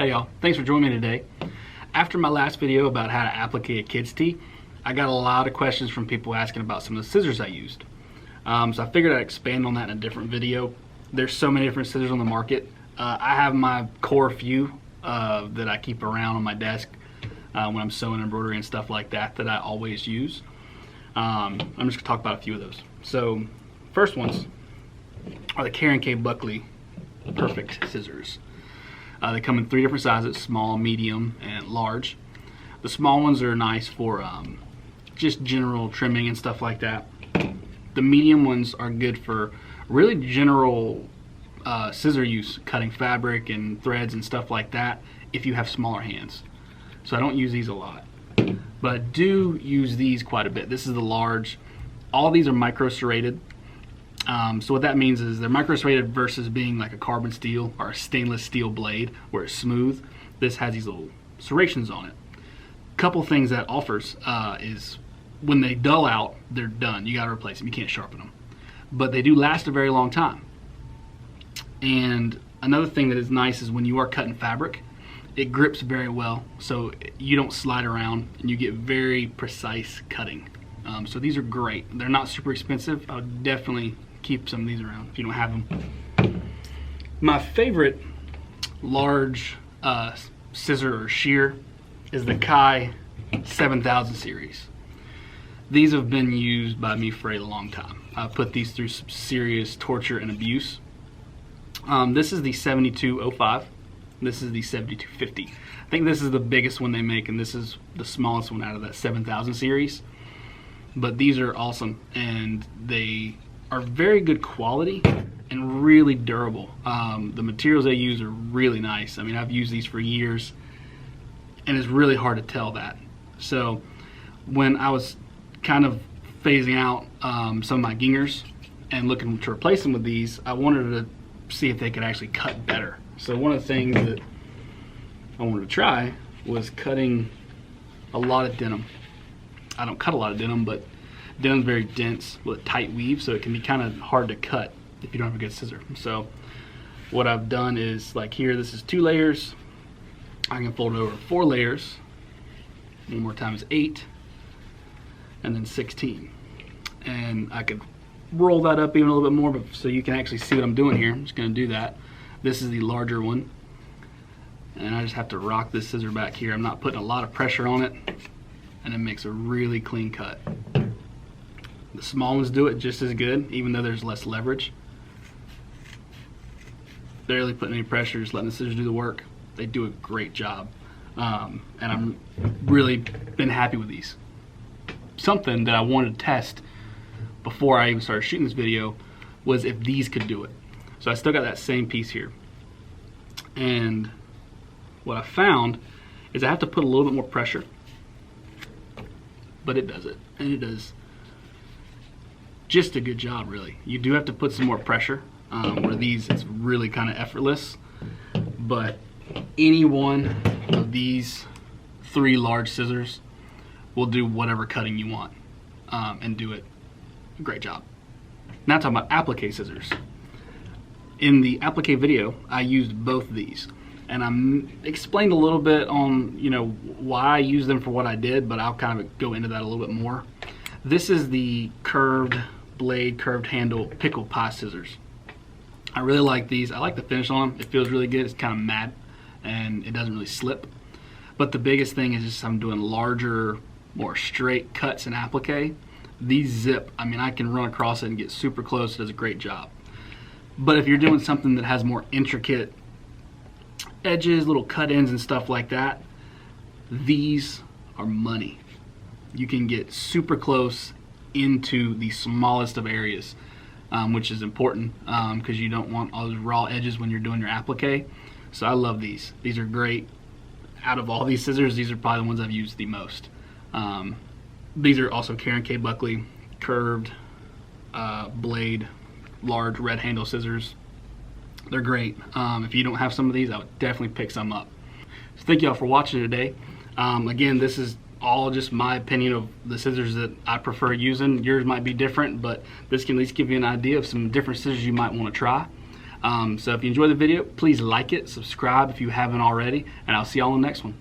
Hey y'all, thanks for joining me today. After my last video about how to applique a kid's tee, I got a lot of questions from people asking about some of the scissors I used. So I figured I'd expand on that in a different video. There's so many different scissors on the market. I have my core few that I keep around on my desk when I'm sewing embroidery and stuff like that that I always use. I'm just going to talk about a few of those. So first ones are the Buckley Perfect Scissors. They come in 3 different sizes: small, medium, and large. The small ones are nice for just general trimming and stuff like that. The medium ones are good for really general scissor use, cutting fabric and threads and stuff like that if you have smaller hands. So I don't use these a lot, but I do use these quite a bit. This is the large. All these are micro serrated. So what that means is they're micro serrated versus being like a carbon steel or a stainless steel blade where it's smooth. This has these little serrations on it. Couple things that offers is when they dull out, they're done. You gotta replace them, you can't sharpen them. But they do last a very long time. And another thing that is nice is when you are cutting fabric, it grips very well, so you don't slide around and you get very precise cutting. So these are great. They're not super expensive. I would definitely keep some of these around if you don't have them. My favorite large scissor or shear is the Kai 7000 series. These have been used by me for a long time. I've put these through some serious torture and abuse. This is the 7205. This is the 7250. I think this is the biggest one they make, and this is the smallest one out of that 7000 series. But these are awesome, and they are very good quality and really durable. The materials they use are really nice. I mean, I've used these for years, and it's really hard to tell that. So when I was kind of phasing out some of my gingers and looking to replace them with these, I wanted to see if they could actually cut better. So one of the things that I wanted to try was cutting a lot of denim. I don't cut a lot of denim, but denim's very dense with a tight weave, so it can be kind of hard to cut if you don't have a good scissor. So what I've done is, like here, this is 2 layers. I can fold it over 4 layers. One more time is 8, and then 16. And I could roll that up even a little bit more, but so you can actually see what I'm doing here. I'm just going to do that. This is the larger one, and I just have to rock this scissor back here. I'm not putting a lot of pressure on it, and it makes a really clean cut. The small ones do it just as good, even though there's less leverage. Barely putting any pressure, just letting the scissors do the work. They do a great job, and I'm really been happy with these. Something that I wanted to test before I even started shooting this video was if these could do it. So I still got that same piece here, and what I found is I have to put a little bit more pressure, but it does it, and it does just a good job. Really, you do have to put some more pressure. Where these, it's really kind of effortless, but any one of these 3 large scissors will do whatever cutting you want, and do it a great job. Now talking about applique scissors. In the applique video, I used both of these, and I explained a little bit on why I use them for what I did, but I'll kind of go into that a little bit more. This is the curved blade, curved handle Pickle Pie Scissors. I really like these. I like the finish on them. It feels really good. It's kind of matte, and it doesn't really slip. But the biggest thing is just I'm doing larger, more straight cuts in applique. These zip. I mean, I can run across it and get super close. It does a great job. But if you're doing something that has more intricate edges, little cut ends and stuff like that, these are money. You can get super close into the smallest of areas, which is important because you don't want all those raw edges when you're doing your applique. So I love these. These are great. Out of all these scissors, these are probably the ones I've used the most. These are also Buckley curved blade, large red handle scissors. They're great. If you don't have some of these, I would definitely pick some up. So thank y'all for watching today. Again, this is all just my opinion of the scissors that I prefer using. Yours might be different, but this can at least give you an idea of some different scissors you might want to try. So if you enjoyed the video, please like it, subscribe if you haven't already, and I'll see y'all in the next one.